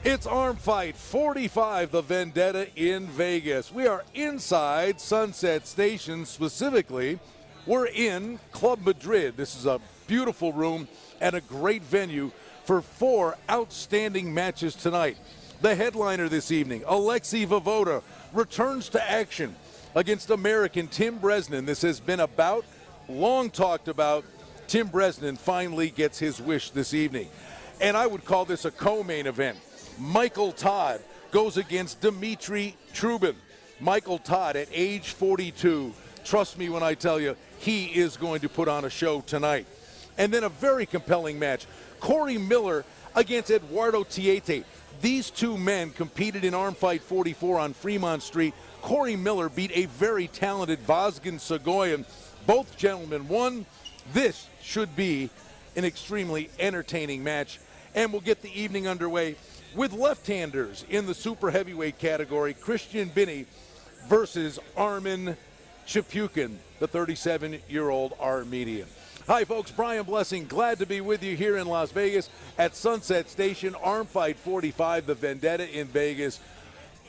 It's ArmFight 45, the Vendetta in Vegas. We are inside Sunset Station. Specifically, we're in Club Madrid. This is a beautiful room and a great venue for 4 outstanding matches tonight. The headliner this evening, Alexei Vovoda, returns to action against American Tim Bresnan. This has been long talked about. Tim Bresnan finally gets his wish this evening. And I would call this a co-main event. Michael Todd goes against Dmitry Trubin. Michael Todd at age 42. Trust me when I tell you, he is going to put on a show tonight. And then a very compelling match. Corey Miller against Eduardo Tiete. These two men competed in ArmFight 44 on Fremont Street. Corey Miller beat a very talented Vazgen Sagoyan. Both gentlemen won. This should be an extremely entertaining match. And we'll get the evening underway with left-handers in the super heavyweight category. Christian Binnie versus Armen Chapukhyan, the 37-year-old Armenian. Hi, folks. Brian Blessing. Glad to be with you here in Las Vegas at Sunset Station. ArmFight 45, the Vendetta in Vegas.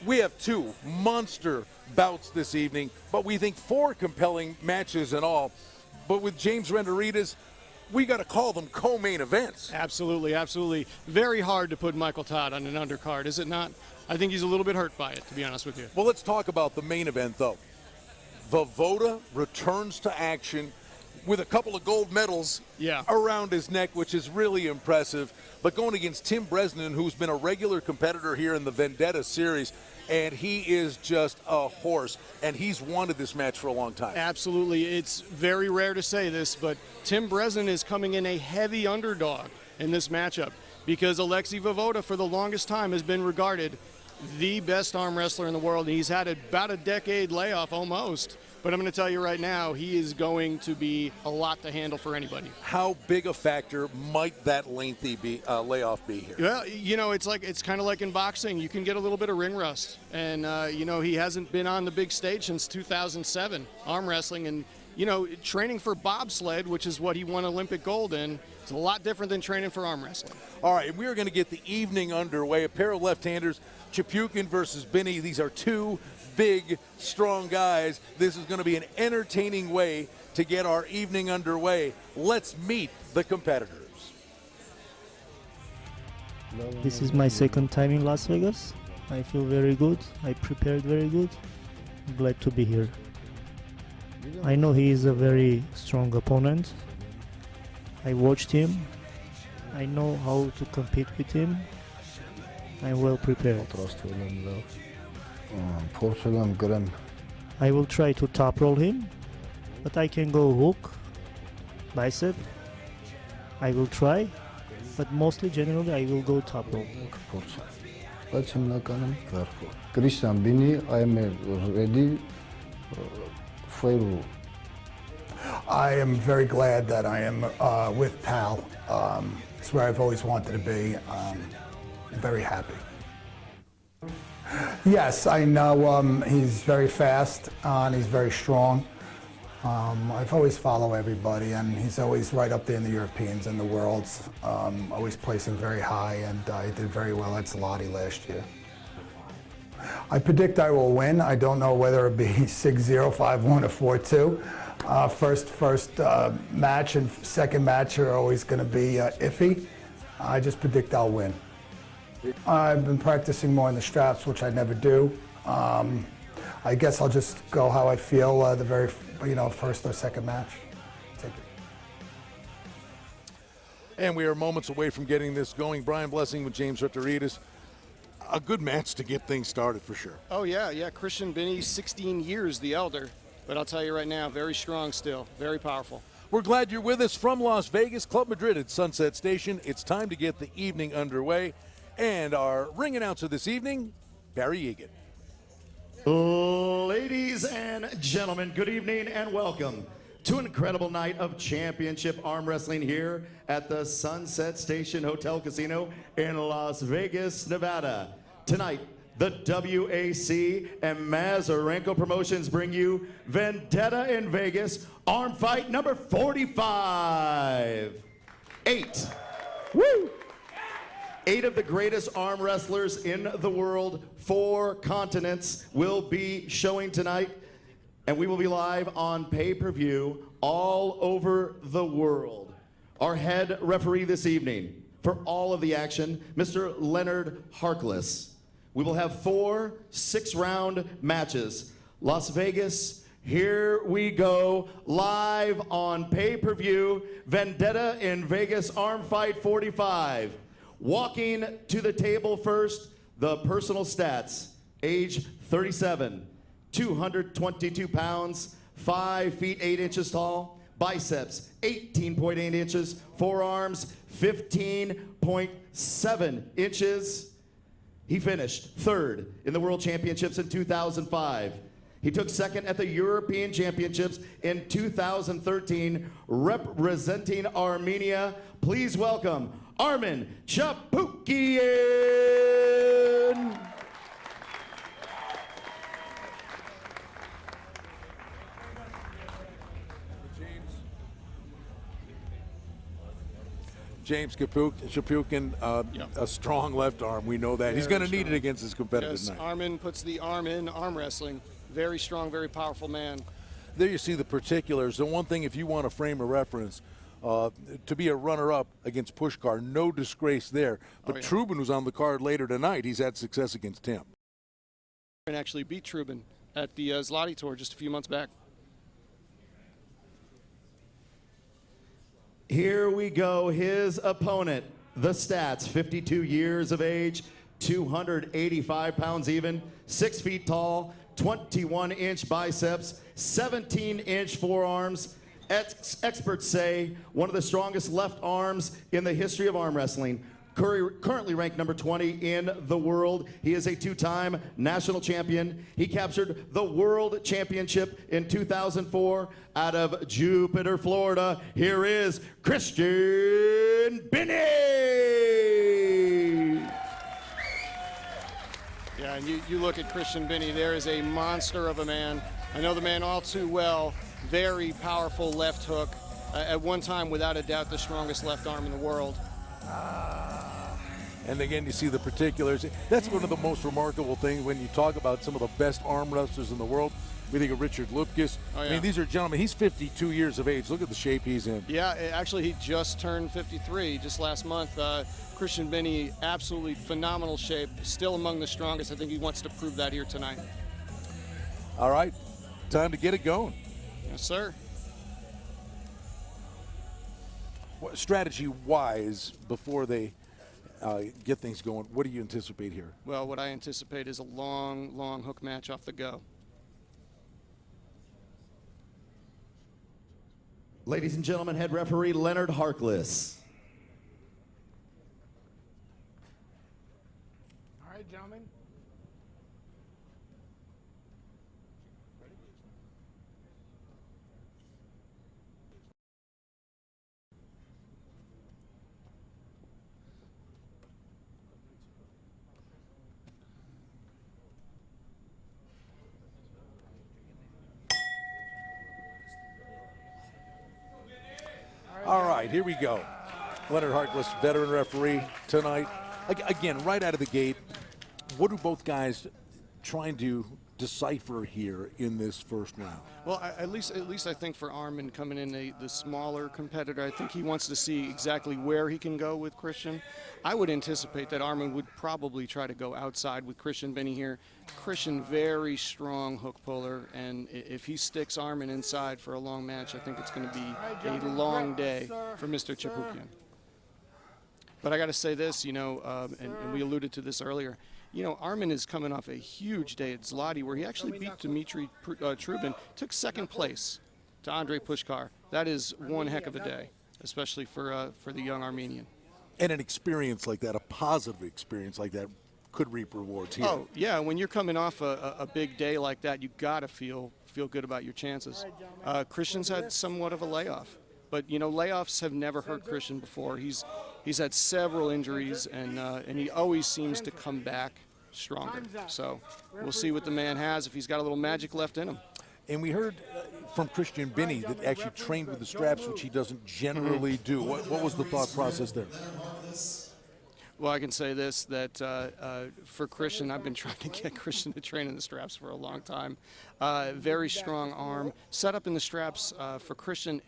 We have 2 monster bouts this evening, but we think 4 compelling matches in all. But with James Renderitas, we got to call them co-main events. Absolutely, absolutely. Very hard to put Michael Todd on an undercard, is it not? I think he's a little bit hurt by it, to be honest with you. Well, let's talk about the main event, though. Vovoda returns to action with a couple of gold medals around his neck, which is really impressive. But going against Tim Bresnan, who's been a regular competitor here in the Vendetta series, and he is just a horse, and he's wanted this match for a long time. Absolutely. It's very rare to say this, but Tim Bresnan is coming in a heavy underdog in this matchup because Alexei Vovoda, for the longest time, has been regarded the best arm wrestler in the world. He's had about a decade layoff almost. But I'm going to tell you right now, he is going to be a lot to handle for anybody. How big a factor might that lengthy layoff be here? Well, you know, it's kind of like in boxing. You can get a little bit of ring rust. And, you know, he hasn't been on the big stage since 2007, arm wrestling. And, you know, training for bobsled, which is what he won Olympic gold in, it's a lot different than training for arm wrestling. All right, we are going to get the evening underway. A pair of left-handers, Chapukhyan versus Binnie. These are 2 big, strong guys. This is going to be an entertaining way to get our evening underway. Let's meet the competitors. This is my second time in Las Vegas. I feel very good. I prepared very good. I'm glad to be here. I know he is a very strong opponent. I watched him. I know how to compete with him. I'm well prepared. I will try to top roll him, but I can go hook, bicep. I will try, but mostly generally I will go top roll. Christian Binnie, I am ready for. I am very glad that I am with Pal. It's where I've always wanted to be. I'm very happy. Yes, I know he's very fast and he's very strong. I've always followed everybody, and he's always right up there in the Europeans and the worlds. Always placing very high, and I did very well at Zloty last year. I predict I will win. I don't know whether it be 6-0, 5-1, or 4-2. First match and second match are always going to be iffy. I just predict I'll win. I've been practicing more in the straps, which I never do. I guess I'll just go how I feel the very, first or second match. Take it. And we are moments away from getting this going. Brian Blessing with James Renderitas. A good match to get things started for sure. Oh, yeah. Christian Binnie, 16 years the elder. But I'll tell you right now, very strong still, very powerful. We're glad you're with us from Las Vegas, Club Madrid at Sunset Station. It's time to get the evening underway. And our ring announcer this evening, Barry Egan. Ladies and gentlemen, good evening and welcome to an incredible night of championship arm wrestling here at the Sunset Station Hotel Casino in Las Vegas, Nevada. Tonight, the WAC and Mazarenko Promotions bring you Vendetta in Vegas, Arm Fight number 45. 8. Woo! 8 of the greatest arm wrestlers in the world, 4 continents, will be showing tonight. And we will be live on pay-per-view all over the world. Our head referee this evening for all of the action, Mr. Leonard Harkless. We will have 4 6-round matches. Las Vegas, here we go, live on pay-per-view, Vendetta in Vegas ArmFight 45. Walking to the table first, the personal stats, age 37, 222 pounds, 5 feet 8 inches tall, biceps 18.8 inches, forearms 15.7 inches. He finished 3rd in the World Championships in 2005. He took 2nd at the European Championships in 2013, representing Armenia. Please welcome Armen Chapukhyan. James Chapukhyan, a strong left arm. We know that. He's going to need it against his competitor tonight. Armen puts the arm in arm wrestling. Very strong, very powerful man. There you see the particulars. The one thing, if you want to frame a reference, to be a runner-up against Pushkar, no disgrace there. But Trubin, who's on the card later tonight, he's had success against him. And actually beat Trubin at the Zloty Tour just a few months back. Here we go, his opponent, the stats, 52 years of age, 285 pounds even, 6 feet tall, 21-inch biceps, 17-inch forearms. Experts say one of the strongest left arms in the history of arm wrestling. Currently ranked number 20 in the world. He is a 2-time national champion. He captured the World Championship in 2004 out of Jupiter, Florida. Here is Christian Binnie. Yeah, and you look at Christian Binnie, there is a monster of a man. I know the man all too well. Very powerful left hook. At one time, without a doubt, the strongest left arm in the world. And again, you see the particulars. That's one of the most remarkable things when you talk about some of the best arm wrestlers in the world. We think of Richard Lupkus. I mean, these are gentlemen. He's 52 years of age. Look at the shape he's in. Yeah, actually, he just turned 53 just last month. Christian Binnie, absolutely phenomenal shape. Still among the strongest. I think he wants to prove that here tonight. All right, time to get it going. Yes, sir. Strategy-wise, before they get things going, what do you anticipate here? Well, what I anticipate is a long, long hook match off the go. Ladies and gentlemen, head referee Leonard Harkless. All right, gentlemen. All right, here we go. Leonard Harkless, veteran referee tonight. Again, right out of the gate, what are both guys trying to decipher here in this first round? Well, at least I think for Armen coming in the smaller competitor, I think he wants to see exactly where he can go with Christian. I would anticipate that Armen would probably try to go outside with Christian Binnie here. Christian, very strong hook puller, and if he sticks Armen inside for a long match, I think it's going to be a long day for Mr. Chapukhyan. But I got to say this, and we alluded to this earlier. Armen is coming off a huge day at Zloty where he actually beat Dmitry Trubin, took 2nd place to Andrei Pushkar. That is one heck of a day, especially for the young Armenian. And an experience like that, a positive experience like that, could reap rewards here. Oh, yeah, when you're coming off a big day like that, you got to feel good about your chances. Christian's had somewhat of a layoff, but, layoffs have never hurt Christian before. He's had several injuries, and he always seems to come back stronger. So we'll see what the man has, if he's got a little magic left in him. And we heard from Christian Binnie that actually trained with the straps, which he doesn't generally do. What was the thought process there? Well, I can say this, that for Christian, I've been trying to get Christian to train in the straps for a long time. Very strong arm. Set up in the straps for Christian,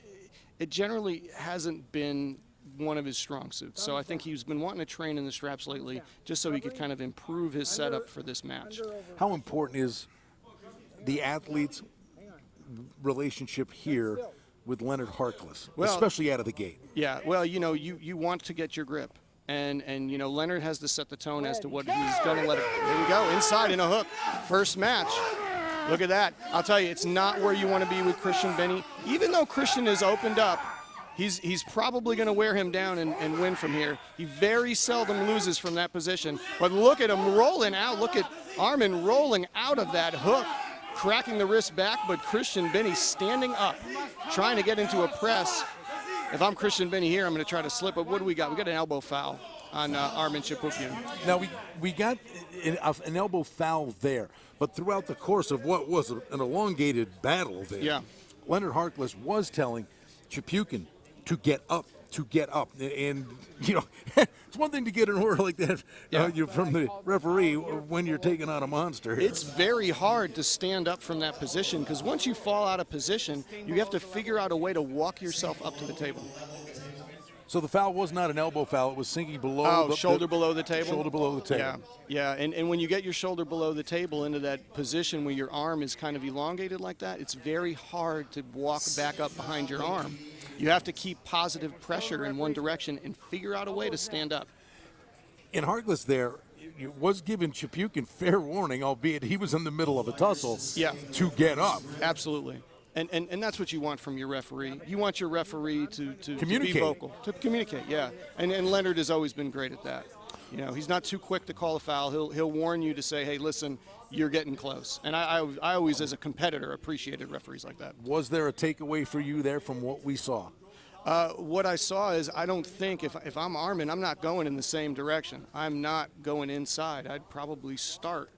it generally hasn't been one of his strong suits. So I think he's been wanting to train in the straps lately just so he could kind of improve his setup for this match. How important is the athlete's relationship here with Leonard Harkless, especially out of the gate? Yeah, well, you know, you want to get your grip. And you know, Leonard has to set the tone as to what he's going to let it. There we go, inside in a hook. First match. Look at that. I'll tell you, it's not where you want to be with Christian Binnie. Even though Christian is opened up, he's probably going to wear him down and win from here. He very seldom loses from that position. But look at him rolling out. Look at Armen rolling out of that hook, cracking the wrist back, but Christian Binnie standing up, trying to get into a press. If I'm Christian Binnie here, I'm going to try to slip. But what do we got? We got an elbow foul on Armen Chapukhyan. Now, we got an elbow foul there, but throughout the course of what was an elongated battle there, Leonard Harkless was telling Chapukhyan to get up. And, you know, it's one thing to get an order like that from the referee when you're taking on a monster. It's very hard to stand up from that position because once you fall out of position, you have to figure out a way to walk yourself up to the table. So the foul was not an elbow foul. It was sinking below shoulder below the table? Shoulder below the table. Yeah. And when you get your shoulder below the table into that position where your arm is kind of elongated like that, it's very hard to walk back up behind your arm. You have to keep positive pressure in one direction and figure out a way to stand up. And Harkless there was giving Chapukhyan fair warning, albeit he was in the middle of a tussle, to get up. Absolutely. And that's what you want from your referee. You want your referee to communicate. To be vocal, to communicate, And Leonard has always been great at that. You know, he's not too quick to call a foul. He'll warn you to say, hey, listen, you're getting close. And I always, as a competitor, appreciated referees like that. Was there a takeaway for you there from what we saw? What I saw is I don't think, if I'm Armen, I'm not going in the same direction. I'm not going inside. I'd probably start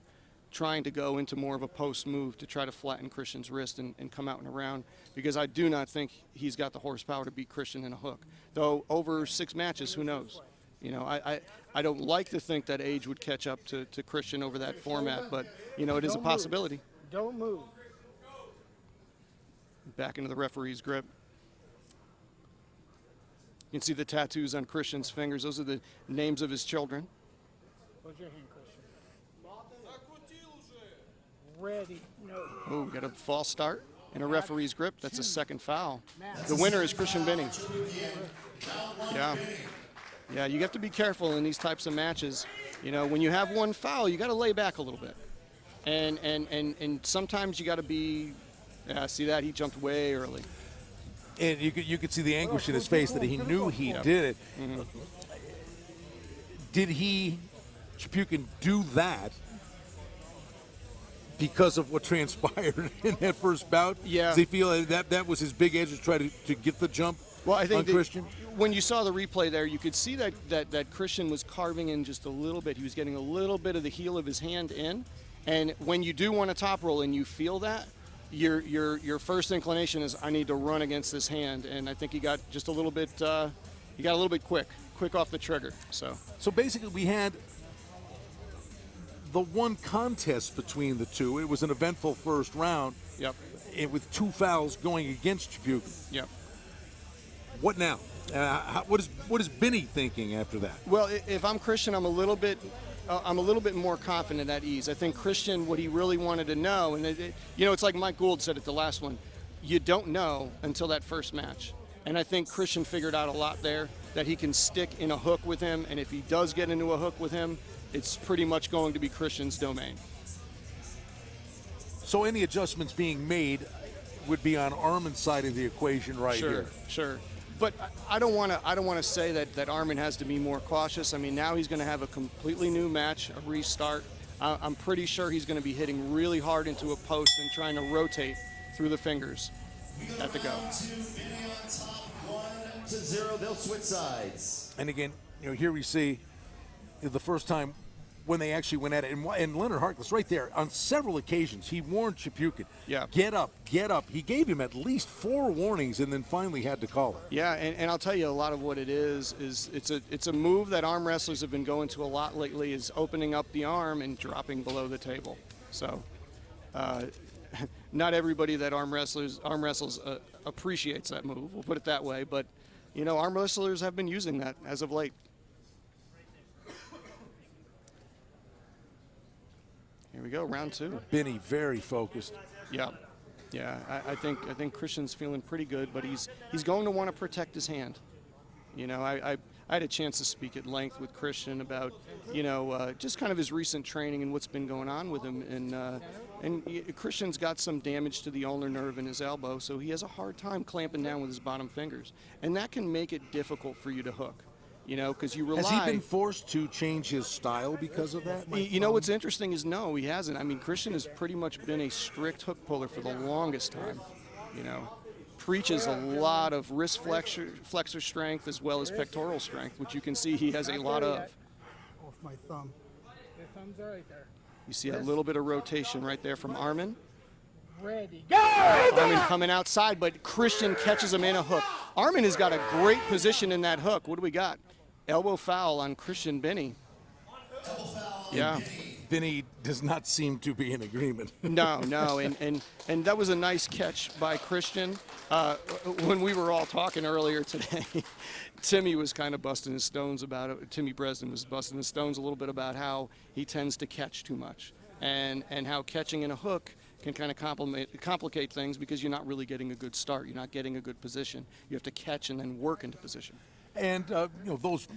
trying to go into more of a post move to try to flatten Christian's wrist and come out and around, because I do not think he's got the horsepower to beat Christian in a hook. Though over 6 matches, who knows? You know, I don't like to think that age would catch up to Christian over that format, but, you know, it is a possibility. Don't move. Back into the referee's grip. You can see the tattoos on Christian's fingers. Those are the names of his children. Put your hand, Christian. Ready. No. Oh, got a false start in a referee's grip. That's a second foul. The winner is Christian Binnie. Yeah, you have to be careful in these types of matches. You know, when you have one foul, you got to lay back a little bit. And sometimes you got to be, see that? He jumped way early. And you could see the anguish in his face that he knew he did it. Mm-hmm. Did Chapukhyan do that because of what transpired in that first bout? Yeah. Does he feel like that was his big edge to try to get the jump I think on Christian? When you saw the replay there, you could see that Christian was carving in just a little bit. He was getting a little bit of the heel of his hand in. And when you do want to top roll and you feel that, your first inclination is, I need to run against this hand. And I think he got just a little bit, quick off the trigger. So basically we had the one contest between the two. It was an eventful first round. Yep. With 2 fouls going against Chapukhyan. Yep. What now? What is Binnie thinking after that? Well, if I'm Christian, I'm a little bit more confident at ease. I think Christian, what he really wanted to know, and it's like Mike Gould said at the last one, you don't know until that first match. And I think Christian figured out a lot there, that he can stick in a hook with him, and if he does get into a hook with him, it's pretty much going to be Christian's domain. So any adjustments being made would be on Armen's side of the equation here. Sure. But I don't want to say that Armen has to be more cautious. I mean, now he's going to have a completely new match, a restart. I'm pretty sure he's going to be hitting really hard into a post and trying to rotate through the fingers at the go. 1-0, they'll switch sides. And again, here we see the first time when they actually went at it. And Leonard Harkless right there, on several occasions, he warned Chapukhyan, Yeah. get up, get up. He gave him at least 4 warnings and then finally had to call it. Yeah, and I'll tell you a lot of what it is it's a move that arm wrestlers have been going to a lot lately, is opening up the arm and dropping below the table. So not everybody that arm wrestles appreciates that move, we'll put it that way, but you know, arm wrestlers have been using that as of late. Here we go, round 2. Binnie very focused. Yeah, I think Christian's feeling pretty good, but he's going to want to protect his hand. You know, I had a chance to speak at length with Christian about, you know, just kind of his recent training and what's been going on with him, and Christian's got some damage to the ulnar nerve in his elbow, so he has a hard time clamping down with his bottom fingers, and that can make it difficult for you to hook. You know, because you rely. Has he been forced to change his style because of that? You know, what's interesting is no, he hasn't. I mean, Christian has pretty much been a strict hook puller for the longest time. You know, preaches a lot of wrist flexor strength as well as pectoral strength, which you can see he has a lot of. Off my thumb. Your thumbs are right there. You see a little bit of rotation right there from Armen. Ready. Go! Armen coming outside, but Christian catches him in a hook. Armen has got a great position in that hook. What do we got? Elbow foul on Christian Binnie. Yeah. Binnie does not seem to be in agreement. No, and that was a nice catch by Christian. When we were all talking earlier today, Timmy was kind of busting his stones about it. Timmy Bresnan was busting his stones a little bit about how he tends to catch too much, and how catching in a hook can kind of complicate things because you're not really getting a good start. You're not getting a good position. You have to catch and then work into position. And, you know, those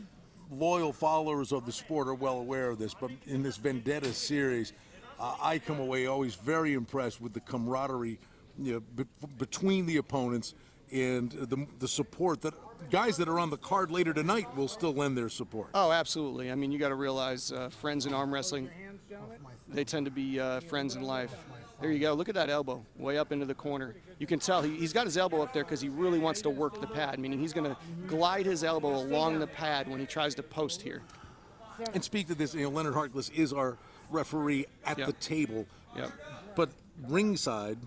loyal followers of the sport are well aware of this, but in this Vendetta series, I come away always very impressed with the camaraderie, you know, between the opponents and the support that guys that are on the card later tonight will still lend their support. Oh, absolutely. I mean, you got to realize friends in arm wrestling, they tend to be friends in life. There you go. Look at that elbow way up into the corner. You can tell he's got his elbow up there because he really wants to work the pad, meaning he's going to glide his elbow along the pad when he tries to post here. And speak to this, you know, Leonard Harkless is our referee at the table. Yep. But ringside,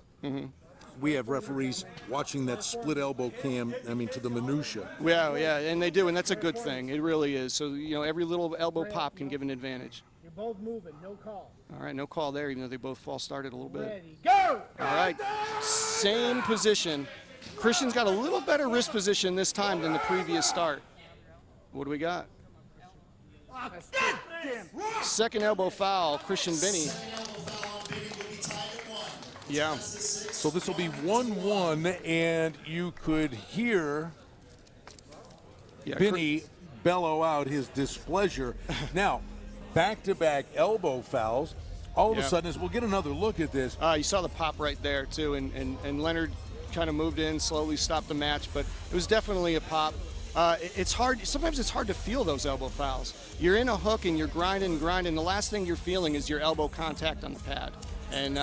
we have referees watching that split elbow cam, I mean, to the minutia. Yeah, and they do, and that's a good thing. It really is. So, you know, every little elbow pop can give an advantage. You're both moving, no call. All right, no call there, even though they both false started a little bit. Ready. Go! All right, same position. Christian's got a little better wrist position this time than the previous start. What do we got? Second elbow foul, Christian Binnie. Yeah. So this will be 1-1, and you could hear Binnie bellow out his displeasure. Now, back-to-back elbow fouls. All of a sudden, as we'll get another look at this. You saw the pop right there, too, and Leonard kind of moved in, slowly stopped the match, but it was definitely a pop. It's hard. Sometimes it's hard to feel those elbow fouls. You're in a hook and you're grinding. The last thing you're feeling is your elbow contact on the pad, and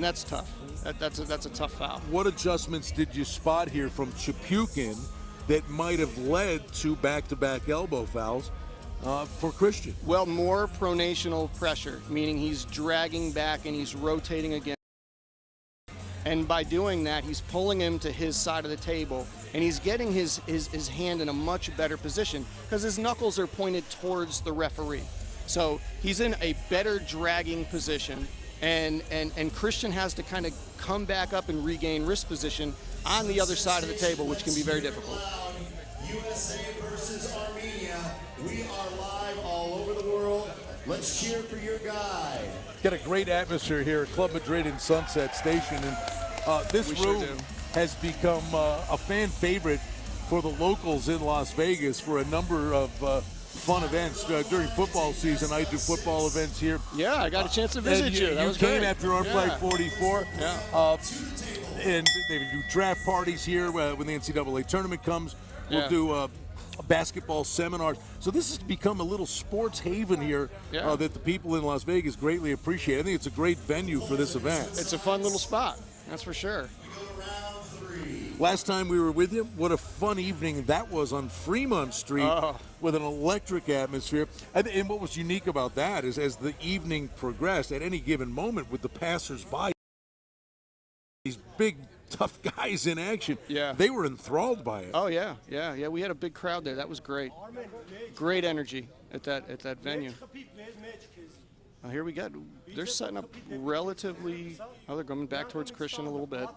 that's tough. That's a tough foul. What adjustments did you spot here from Chapukhyan that might have led to back-to-back elbow fouls for Christian? Well, more pronational pressure, meaning he's dragging back and he's rotating again. And by doing that, he's pulling him to his side of the table, and he's getting his hand in a much better position because his knuckles are pointed towards the referee. So he's in a better dragging position, and Christian has to kind of come back up and regain wrist position on the other side of the table, which can be very difficult. USA versus Armenia. We are live all over the world. Let's cheer for your guy. Got a great atmosphere here at Club Madrid in Sunset Station, and this room has become a fan favorite for the locals in Las Vegas for a number of fun events. During football season, I do football events here. Yeah, I got a chance to visit you. That was came great. after ArmFight 44. Yeah. And they do draft parties here when the NCAA tournament comes. We'll do basketball seminars. So this has become a little sports haven here that the people in Las Vegas greatly appreciate. I think it's a great venue for this event. It's a fun little spot, that's for sure. We go to round 3. Last time we were with you, what a fun evening that was on Fremont Street with an electric atmosphere. And what was unique about that is as the evening progressed, at any given moment with the passers-by, these big, tough guys in action, they were enthralled by it. Oh, yeah. We had a big crowd there. That was great. Great energy at that venue. Here we go. They're setting up relatively. Oh, they're going back towards Christian a little bit.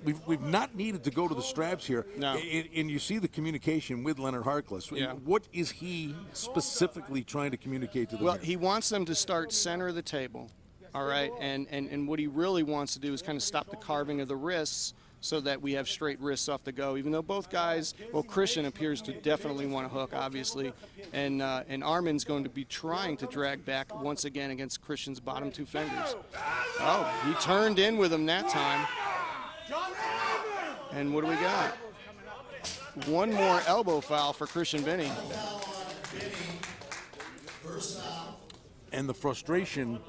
We've not needed to go to the straps here. No. And you see the communication with Leonard Harkless. Yeah. What is he specifically trying to communicate to them? Well, here? he wants them to start center of the table, all right? And what he really wants to do is kind of stop the carving of the wrists so that we have straight wrists off the go, even though both guys, well, Christian appears to definitely want to hook, obviously, and Armen's going to be trying to drag back once again against Christian's bottom two fingers. Oh, he turned in with him that time. And what do we got? One more elbow foul for Christian Binnie. And the frustration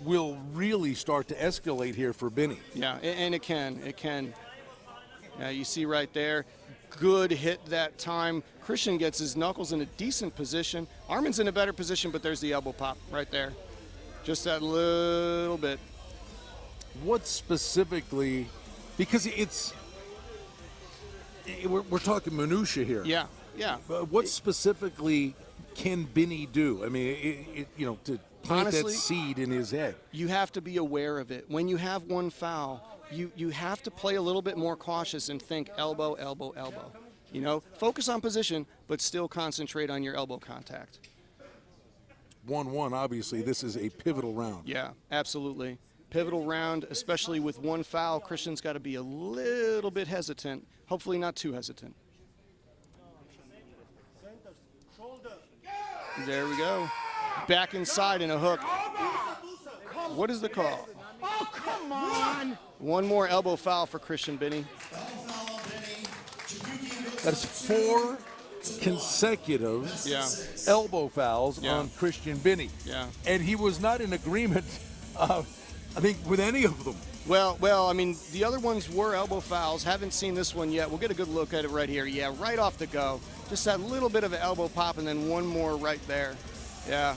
will really start to escalate here for Binnie. Yeah, and it can. You see right there, good hit that time. Christian gets his knuckles in a decent position. Armen's in a better position, but there's the elbow pop right there. Just that little bit. What specifically, because we're talking minutia here. Yeah. What specifically can Binnie do? I mean, to plant Honestly, that seed in his head. You have to be aware of it. When you have one foul, you have to play a little bit more cautious and think elbow, elbow, elbow. Focus on position, but still concentrate on your elbow contact. 1-1, obviously, this is a pivotal round. Yeah, absolutely. Pivotal round, especially with one foul. Christian's got to be a little bit hesitant, hopefully not too hesitant. There we go. Back inside in a hook. What is the call? Oh, come on! One more elbow foul for Christian Binnie. That's 4 consecutive elbow fouls on Christian Binnie. Yeah. And he was not in agreement, I think, with any of them. Well, I mean, the other ones were elbow fouls. Haven't seen this one yet. We'll get a good look at it right here. Yeah, right off the go. Just that little bit of an elbow pop and then one more right there. Yeah.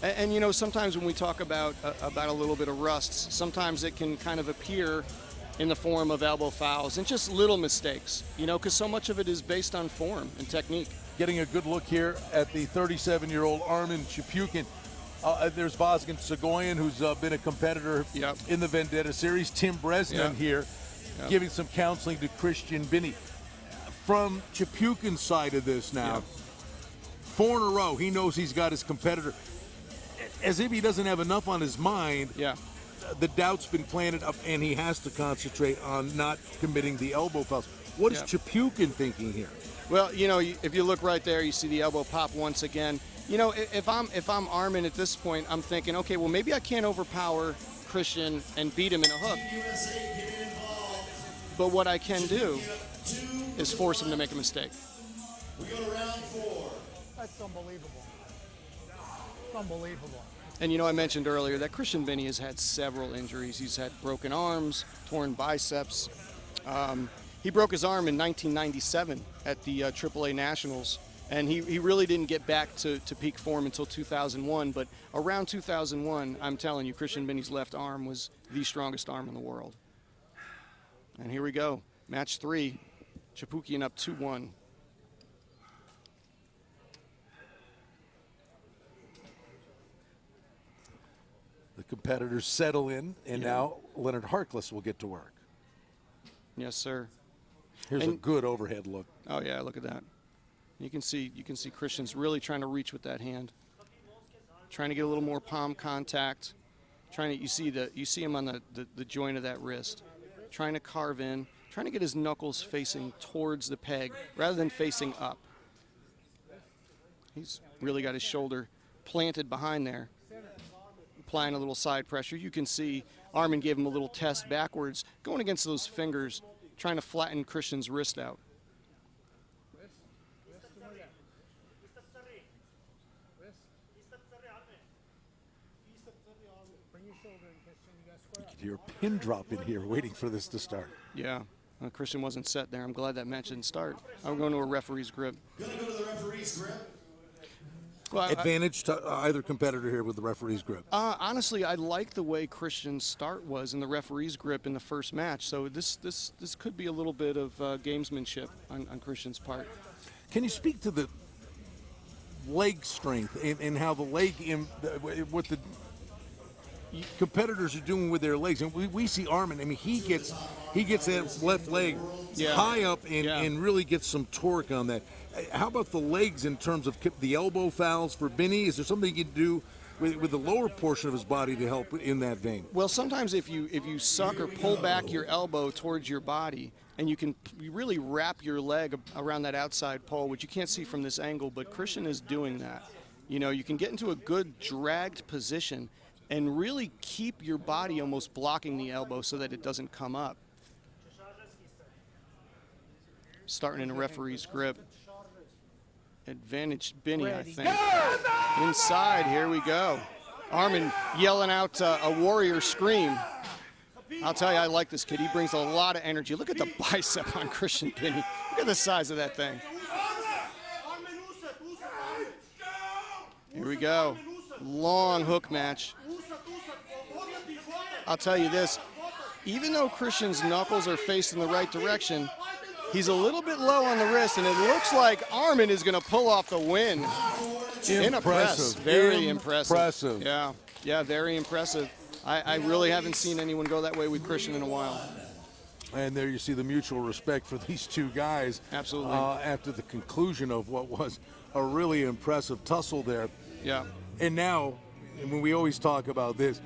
And sometimes when we talk about a little bit of rusts, sometimes it can kind of appear in the form of elbow fouls and just little mistakes, because so much of it is based on form and technique. Getting a good look here at the 37-year-old Armen Chapukhyan. There's Vazgen Sagoyan, who's been a competitor in the Vendetta series. Tim Bresnan here giving some counseling to Christian Binnie. From Chapukhyan's side of this now, 4 in a row, he knows he's got his competitor. As if he doesn't have enough on his mind, the doubt's been planted up, and he has to concentrate on not committing the elbow fouls. What is Chapukhyan thinking here? Well, if you look right there, you see the elbow pop once again. If I'm Armen at this point, I'm thinking, okay, well, maybe I can't overpower Christian and beat him in a hook. But what I can do is force him to make a mistake. We go to round 4. That's unbelievable. It's unbelievable. And I mentioned earlier that Christian Binnie has had several injuries. He's had broken arms, torn biceps. He broke his arm in 1997 at the AAA Nationals, and he really didn't get back to peak form until 2001. But around 2001, I'm telling you, Christian Binnie's left arm was the strongest arm in the world. And here we go, match 3, Chapukhyan up 2-1. The competitors settle in, and now Leonard Harkless will get to work. Yes, sir. Here's a good overhead look. Oh yeah, look at that. You can see Christian's really trying to reach with that hand, trying to get a little more palm contact. You see him on the joint of that wrist, trying to carve in, trying to get his knuckles facing towards the peg rather than facing up. He's really got his shoulder planted behind there, applying a little side pressure. You can see Armen gave him a little test backwards, going against those fingers, trying to flatten Christian's wrist out. Bring You could hear a pin drop in here waiting for this to start. Yeah. Christian wasn't set there. I'm glad that match didn't start. I'm going to a referee's grip. Gonna go to the referee's grip. Well, Advantage to either competitor here with the referee's grip. Honestly, I like the way Christian's start was in the referee's grip in the first match. So this could be a little bit of gamesmanship on Christian's part. Can you speak to the leg strength and how the leg, what the competitors are doing with their legs? And we see Armen. I mean, he gets that left leg high up and really gets some torque on that. How about the legs in terms of the elbow fouls for Binnie? Is there something you can do with the lower portion of his body to help in that vein? Well, sometimes if you suck or pull back your elbow towards your body, and you really wrap your leg around that outside pole, which you can't see from this angle, but Christian is doing that. You know, you can get into a good dragged position and really keep your body almost blocking the elbow so that it doesn't come up. Starting in a referee's grip. Advantage Binnie, I think. Inside, here we go. Armen yelling out a warrior scream. I'll tell you, I like this kid. He brings a lot of energy. Look at the bicep on Christian Binnie. Look at the size of that thing. Here we go. Long hook match. I'll tell you this. Even though Christian's knuckles are facing the right direction, he's a little bit low on the wrist, and it looks like Armen is going to pull off the win. Impressive. Very impressive. Impressive. Yeah, very impressive. I really haven't seen anyone go that way with Christian in a while. And there you see the mutual respect for these two guys. Absolutely. After the conclusion of what was a really impressive tussle there. Yeah. And now, when we always talk about this,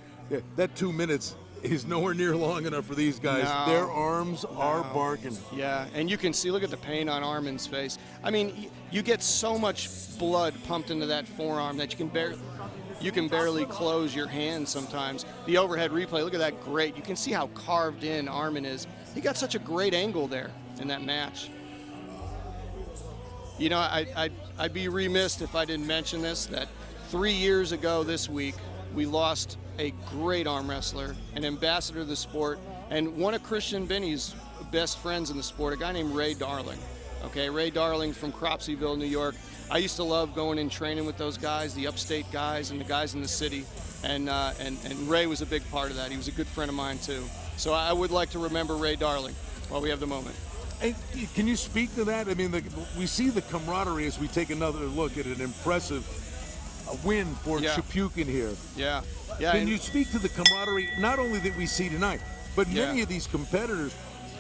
that 2 minutes is nowhere near long enough for these guys. No. Their arms are barking. Yeah, and you can see, look at the pain on Armen's face. I mean, you get so much blood pumped into that forearm that you can barely close your hand sometimes. The overhead replay, look at that grate. You can see how carved in Armen is. He got such a great angle there in that match. You know, I'd be remiss if I didn't mention this, that 3 years ago this week, we lost a great arm wrestler, an ambassador of the sport, and one of Christian Binnie's best friends in the sport, a guy named Ray Darling. Okay, Ray Darling from Cropsyville, New York. I used to love going and training with those guys, the upstate guys and the guys in the city, and Ray was a big part of that. He was a good friend of mine too. So I would like to remember Ray Darling while we have the moment. Hey, can you speak to that? I mean, we see the camaraderie as we take another look at an impressive win for Chapukhyan here. Yeah. Can you speak to the camaraderie, not only that we see tonight, but many of these competitors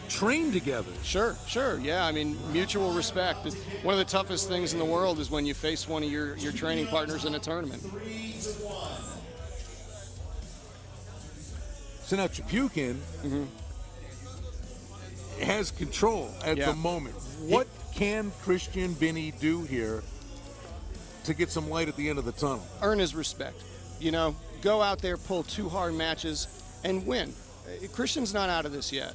train together? Sure. Yeah, I mean, mutual respect. One of the toughest things in the world is when you face one of your training partners in a tournament. So now Chapukhyan has control at the moment. What can Christian Binnie do here to get some light at the end of the tunnel? Earn his respect. You know, go out there, pull 2 hard matches, and win. Christian's not out of this yet.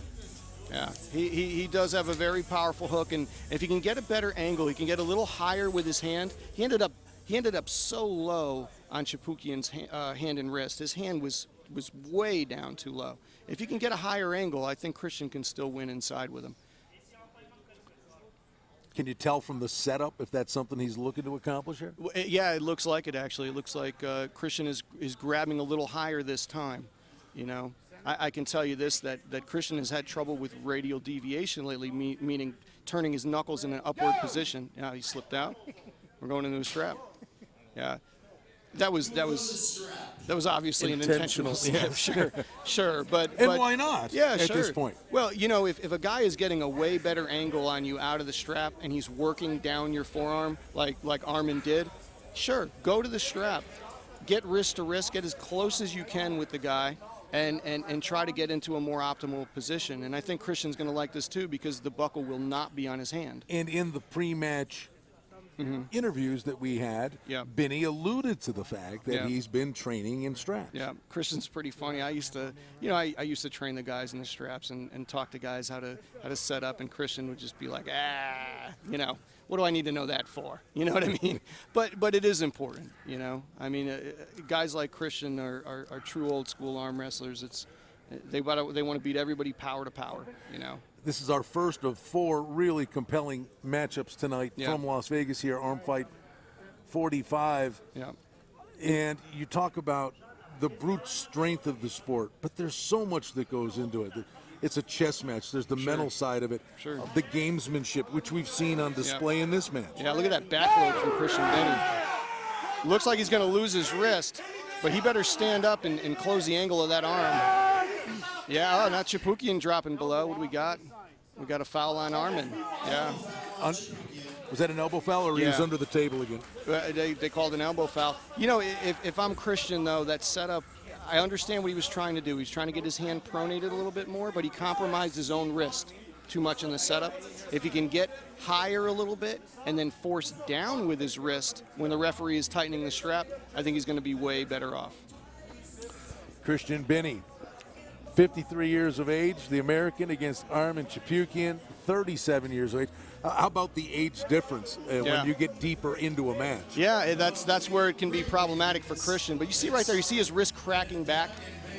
Yeah, he does have a very powerful hook, and if he can get a better angle, he can get a little higher with his hand. He ended up so low on Chapukhyan's hand and wrist. His hand was way down too low. If he can get a higher angle, I think Christian can still win inside with him. Can you tell from the setup if that's something he's looking to accomplish here? Yeah, it looks like it, actually. It looks like Christian is grabbing a little higher this time. You know, I can tell you this, that Christian has had trouble with radial deviation lately, meaning turning his knuckles in an upward position. Yeah, he slipped out. We're going into a strap. Yeah. That was obviously an intentional slip. Sure, but why not? Yeah, at this point. Well, you know, if a guy is getting a way better angle on you out of the strap and he's working down your forearm like Armen did, sure, go to the strap, get wrist to wrist, get as close as you can with the guy, and try to get into a more optimal position. And I think Christian's going to like this too because the buckle will not be on his hand. And in the pre-match interviews that we had, Yeah. Binnie alluded to the fact that Yeah. he's been training in straps. Yeah, Christian's pretty funny. I used to, I used to train the guys in the straps and talk to guys how to set up, and Christian would just be like, what do I need to know that for? You know what I mean? But it is important, I mean, guys like Christian are true old school arm wrestlers. They want to beat everybody power to power, This is our first of 4 really compelling matchups tonight Yeah. from Las Vegas here, ArmFight 45. Yeah. And you talk about the brute strength of the sport, but there's so much that goes into it. It's a chess match. There's the mental side of it, Sure. the gamesmanship, which we've seen on display in this match. Yeah, look at that backload from Christian Binnie. Looks like he's going to lose his wrist, but he better stand up and close the angle of that arm. Yeah, now Chapukhyan dropping below. What do we got? We got a foul on Armen. Yeah. Was that an elbow foul, or he was Yeah. under the table again? They called an elbow foul. If I'm Christian, though, that setup, I understand what he was trying to do. He's trying to get his hand pronated a little bit more, but he compromised his own wrist too much in the setup. If he can get higher a little bit and then force down with his wrist when the referee is tightening the strap, I think he's going to be way better off. Christian Binnie, 53 years of age, the American, against Armen Chapukhyan, 37 years of age. How about the age difference when you get deeper into a match? Yeah, that's where it can be problematic for Christian. But you see right there, you see his wrist cracking back.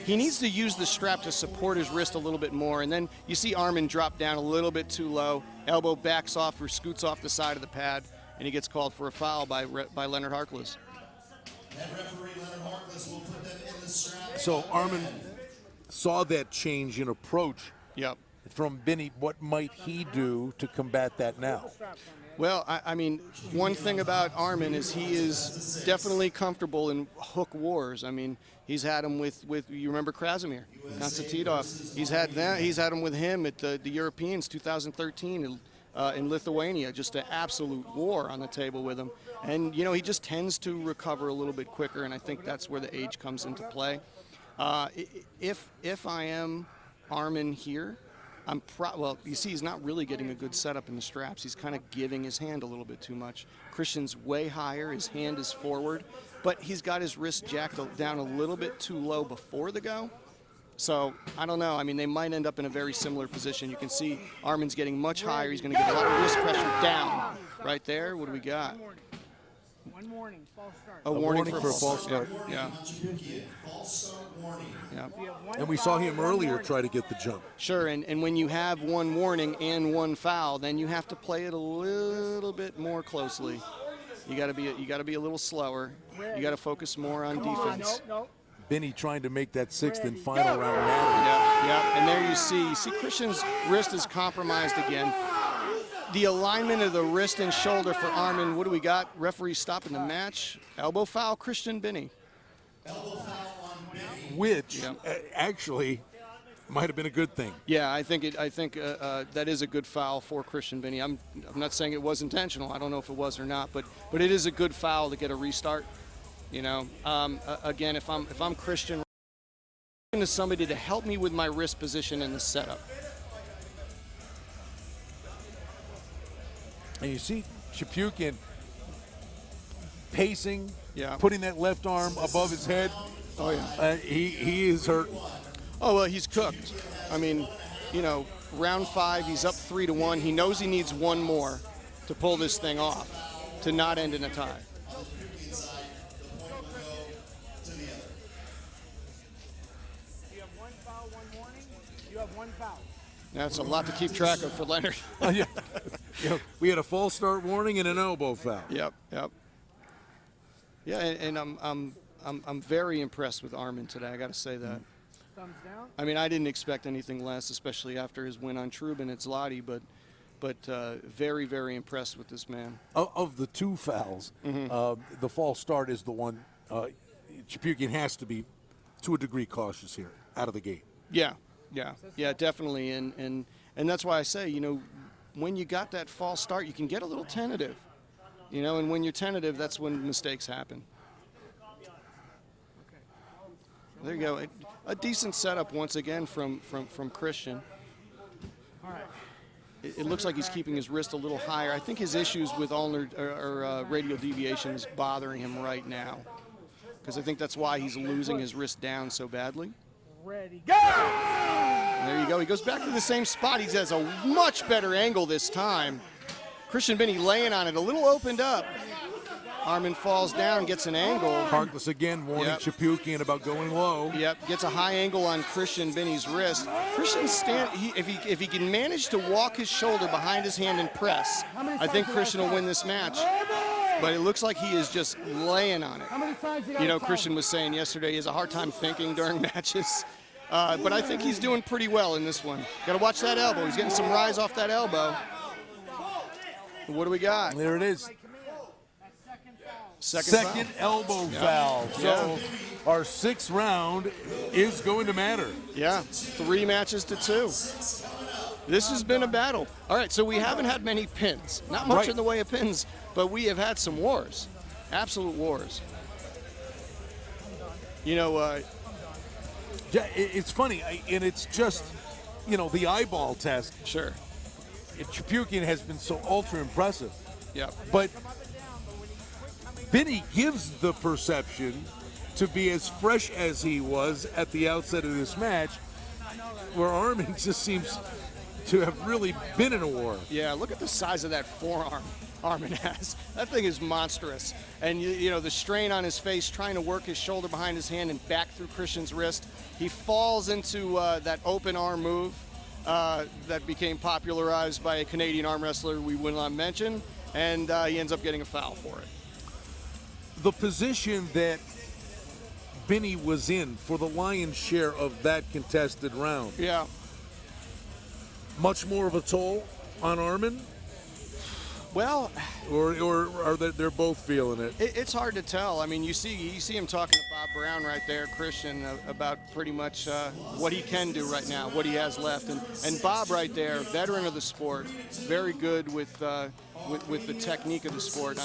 He needs to use the strap to support his wrist a little bit more. And then you see Armen drop down a little bit too low. Elbow backs off or scoots off the side of the pad, and he gets called for a foul by Leonard Harkless. Head referee Leonard Harkless will put them in the strap. So Armen saw that change in approach Yep. from Binnie. What might he do to combat that now? Well, I mean, one thing about Armen is he is definitely comfortable in hook wars. I mean, he's had him with you remember Krasimir, Konstantidov. He's had him with him at the Europeans 2013 in Lithuania. Just an absolute war on the table with him. And he just tends to recover a little bit quicker, and I think that's where the age comes into play. If I am Armen here, well, you see, he's not really getting a good setup in the straps. He's kind of giving his hand a little bit too much. Christian's way higher. His hand is forward, but he's got his wrist jacked down a little bit too low before the go. So, I don't know. I mean, they might end up in a very similar position. You can see Armen's getting much higher. He's going to get a lot of wrist pressure down. Right there, what do we got? One warning, false start. A warning for a false start. Yeah. False start warning. Yeah. And we saw him earlier try to get the jump. Sure, and when you have one warning and one foul, then you have to play it a little bit more closely. You got to be a little slower. You got to focus more on defense. Nope. Binnie trying to make that 6th and final round matter. Yeah, and there you see Christian's wrist is compromised again. The alignment of the wrist and shoulder for Armen, what do we got? Referee stopping the match. Elbow foul, Christian Binnie. Elbow foul on Binnie. Which actually might have been a good thing. Yeah, I think that is a good foul for Christian Binnie. I'm not saying it was intentional. I don't know if it was or not, but it is a good foul to get a restart. Again, if I'm Christian, I'm to somebody to help me with my wrist position in the setup. And you see Chapukhyan pacing, Yeah. putting that left arm above his head. Oh yeah. He is hurt. Oh well, he's cooked. I mean, round 5, he's up 3-1. He knows he needs one more to pull this thing off, to not end in a tie. You have one foul, one warning. You have one foul. That's a lot to keep track of for Leonard. We had a false start warning and an elbow foul. Yep. Yeah, and I'm very impressed with Armen today. I got to say that. Thumbs down. I mean, I didn't expect anything less, especially after his win on Trubin at Zloty, but very, very impressed with this man. Of the 2 fouls, the false start is the one Chapukhyan has to be, to a degree, cautious here out of the gate. Yeah, definitely, and that's why I say, when you got that false start, you can get a little tentative, and when you're tentative, that's when mistakes happen. There you go, a decent setup once again from Christian. All right. it looks like he's keeping his wrist a little higher. I think his issues with ulnar or radial deviation is bothering him right now, because I think that's why he's losing his wrist down so badly. Ready, go! And there you go. He goes back to the same spot. He has a much better angle this time. Christian Binnie laying on it, a little opened up. Armen falls down, gets an angle. Harkless again warning Chapukhyan about going low. Yep, gets a high angle on Christian Binnie's wrist. Christian if he can manage to walk his shoulder behind his hand and press, I think Christian will win this match. But it looks like he is just laying on it. You know, Christian was saying yesterday he has a hard time thinking during matches. But I think he's doing pretty well in this one. Got to watch that elbow. He's getting some rise off that elbow. What do we got? There it is. Second elbow foul. So our 6th round is going to matter. Yeah, 3 matches to 2. This has been a battle. All right, so we haven't had many pins. Not much in the way of pins, but we have had some wars. Absolute wars. You know, it's funny, and it's just, you know, the eyeball test. Sure. Chapukhyan has been so ultra impressive. Yeah. But Binnie gives the perception to be as fresh as he was at the outset of this match, where Armen just seems to have really been in a war. Yeah, look at the size of that forearm Armen has. That thing is monstrous. And, you know, the strain on his face, trying to work his shoulder behind his hand and back through Christian's wrist. He falls into that open arm move that became popularized by a Canadian arm wrestler we will not mention, and he ends up getting a foul for it. The position that Binnie was in for the lion's share of that contested round. Yeah. Much more of a toll on Armen? Well, or are they're both feeling it? It's hard to tell. I mean, you see him talking to Bob Brown right there, Christian, about pretty much what he can do right now, what he has left, and Bob right there, veteran of the sport, very good with the technique of the sport.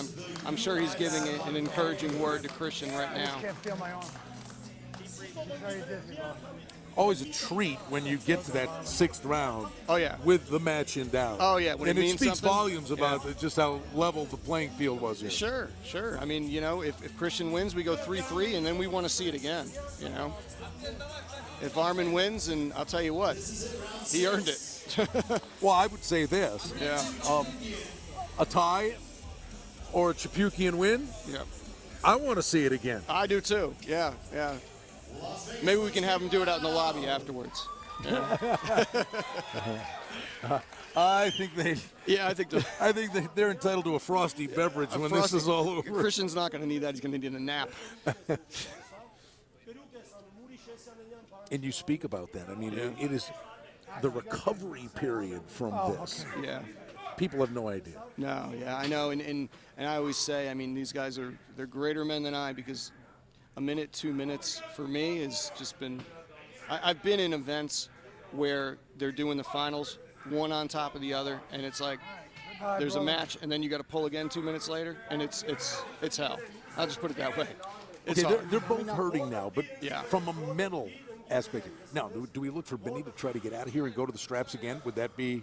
I'm sure he's giving an encouraging word to Christian right now. I can't feel my arm. It's very difficult. Always a treat when you get to that 6th round. Oh yeah, with the match in doubt. Oh yeah, when and it it means speaks something. volumes about just how level the playing field was here. Sure. I mean, you know, if Christian wins, we go 3-3, and then we want to see it again. You know, if Armen wins, and I'll tell you what, he earned it. Well, I would say this. Yeah. A tie or a Chapukhyan win. Yeah. I want to see it again. I do too. Yeah. Maybe we can have him do it out in the lobby afterwards. Yeah. I think they. Yeah, I think they're entitled to a frosty beverage when this is all over. Christian's not going to need that. He's going to need a nap. And you speak about that. I mean, it is the recovery period from this. Okay. Yeah. People have no idea. No, yeah, I know, and I always say, I mean, these guys they're greater men than I, because a minute, 2 minutes for me has just been. I've been in events where they're doing the finals one on top of the other, and it's like there's a match, and then you got to pull again 2 minutes later, and it's hell. I'll just put it that way. It's they're both hurting now, but yeah. From a mental aspect. Now, do we look for Binnie to try to get out of here and go to the straps again? Would that be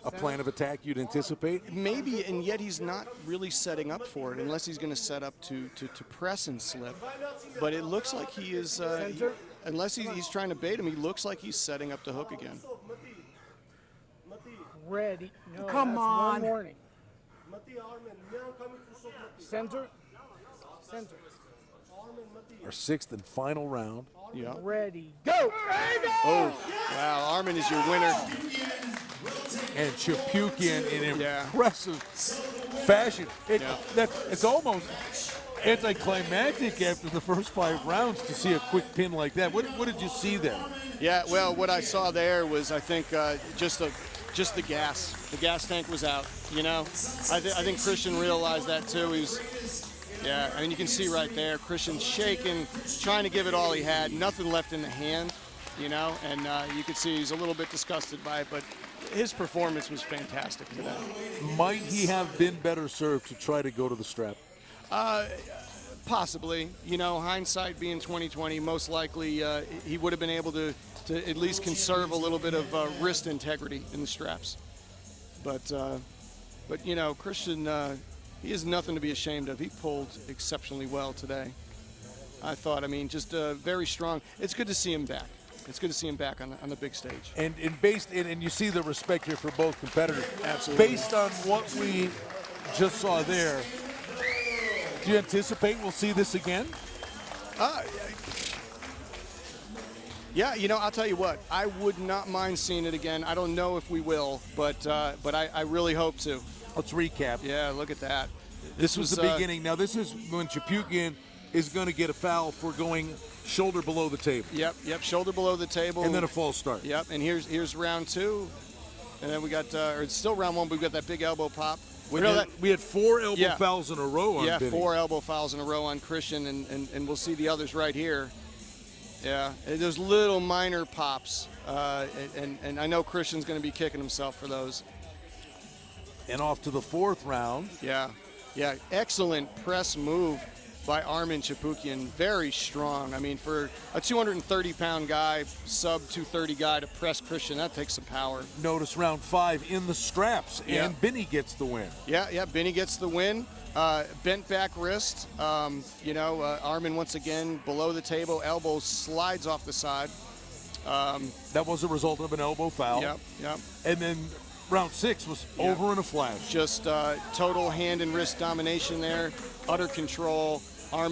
a plan of attack you'd anticipate? Maybe, and yet he's not really setting up for it unless he's going to set up to press and slip. But it looks like he is, unless he's trying to bait him, he looks like he's setting up the hook again. Ready. No, come on. One warning. Center. Our 6th and final round. Yeah. Ready. Go. Oh, wow. Armen is your winner. And Chapukhyan in impressive fashion. It's almost anticlimactic after the first 5 rounds to see a quick pin like that. What did you see there? Yeah, well, what I saw there was, I think, just the gas. The gas tank was out, you know. I think Christian realized that too. I mean, you can see right there, Christian shaking, trying to give it all he had, nothing left in the hand, you know, and you could see he's a little bit disgusted by it, but his performance was fantastic today. Might he have been better served to try to go to the strap? Possibly. You know, hindsight being 20/20, most likely he would have been able to at least conserve a little bit of wrist integrity in the straps. But you know, Christian, he has nothing to be ashamed of. He pulled exceptionally well today. I thought, I mean, just very strong. It's good to see him back. It's good to see him back on the big stage. And you see the respect here for both competitors. Absolutely. Based on what we just saw there, do you anticipate we'll see this again? Yeah, you know, I'll tell you what. I would not mind seeing it again. I don't know if we will, but I really hope to. Let's recap. Yeah, look at that. This was the beginning. Now this is when Chapukhyan is going to get a foul for going shoulder below the table. Yep, shoulder below the table. And then a false start. Yep, and here's round 2. And then we got, or it's still round 1, but we got that big elbow pop. We had 4 elbow fouls in a row on Binnie. 4 elbow fouls in a row on Christian, and we'll see the others right here. Yeah, those little minor pops, and I know Christian's going to be kicking himself for those. And off to the 4th round. Yeah, excellent press move by Armen Chapukhyan. Very strong. I mean, for a 230-pound guy, sub-230 guy to press Christian, that takes some power. Notice round 5 in the straps, and Binnie gets the win. Yeah, Binnie gets the win. Bent back wrist. Armen once again below the table, elbow slides off the side. That was a result of an elbow foul. Yep. And then round 6 was over in a flash. Just total hand and wrist domination there, utter control. Armen